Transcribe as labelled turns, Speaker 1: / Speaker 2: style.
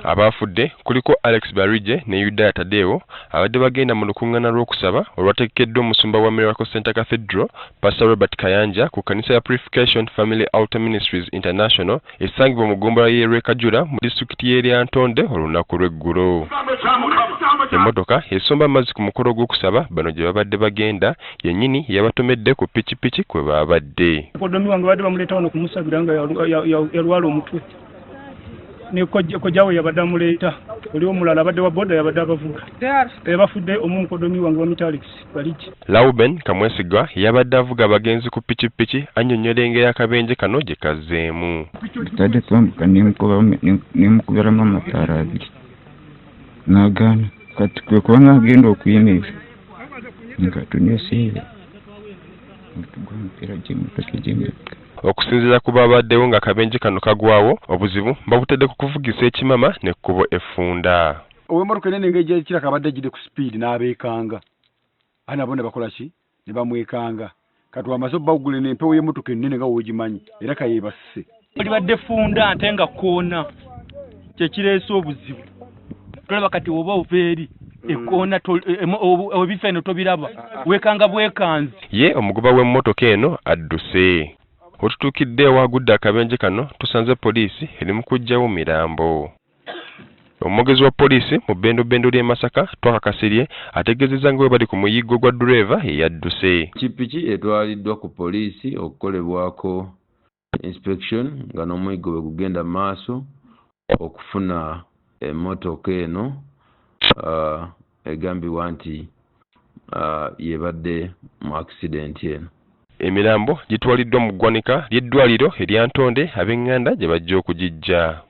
Speaker 1: Abafudde kuliko Alex Barije ne Yuda Tadeo abadde bagenda mu lukuŋŋaana lw'okusaba olwategekeddwa omusumba wa Miracle Center Cathedral Pastor Robert Kayanja ku kanisa ya Purification Family Altar Ministries International esangibwa mu ggombolola y'e Rwekajula mu disitulikiti y'e Lyantonde olunaku lw'eggulo. Emmotoka esomba amazzi ku mukolo gw'okusaba bano gye babadde bagenda yennyini yabatomedde ku pikipiki kwe babadde.
Speaker 2: Mukodomi wange badde bamuleeta wano kumusabira nga yalwala omutwe. Ne kojjawe yabadde amuleeta oli omulala abadde wa boda yabadde abavuga bafudde omukodomi wange wa Alex Barije.
Speaker 1: Lauben Kamwesigwa yabadde avuga abagenzi ku pikipiki annyonnyola engeri akabenje kano gye kazzeemu.
Speaker 3: Tutadde twambuka n'emukubiramu amataala abiri n'agaana kati kwe kuba ng'agenda okuyimiriza nga tunesiire tugwa mupiira gy'emmotoka egy'emabega.
Speaker 1: Okusinziira ku babaddewo nga akabenje kano kagwawo obuzibu babutedde ku kuvugisa ekimama n'ekkubo effunda.
Speaker 4: Ow'emmotoka enene ng'egyekiraka abadde giri ku sipiidi n'abeekanga nabo ne bakola ki ne bamwekanga kati wamaze obbawugula n'empewo y'emmotoka ennene nga weegimanyi era kayeebase.
Speaker 2: Olibadde funda ate nga koona kyekireese obuzibu tolaba kati oba oveeri ekoona ebifa eno tobiraba weekanga bwekanzi.
Speaker 1: Ye omugoba w'emmotoka eno adduse. Otutuukidde ewagudde akabenje kano tusanze poliisi eri mu kuggyawo mirambo. Omwogezi wa poliisi mu bbendobendo ly'e Masaka twakakasirye ategeezezza nga we bali ku muyiggo gwa dureeva eyadduse.
Speaker 5: Pikipiki etwaliddwa ku poliisi okukolebwako inspection nga n'omuyiggo bwe gugenda maaso okufuna emmotoka eno egambibwa nti yebadde mu accident eno. Emirambo gitwaliddwa mu ggwanika ly'eddwaliro erya Ntonde ab'eŋŋanda gye bajja okugijja.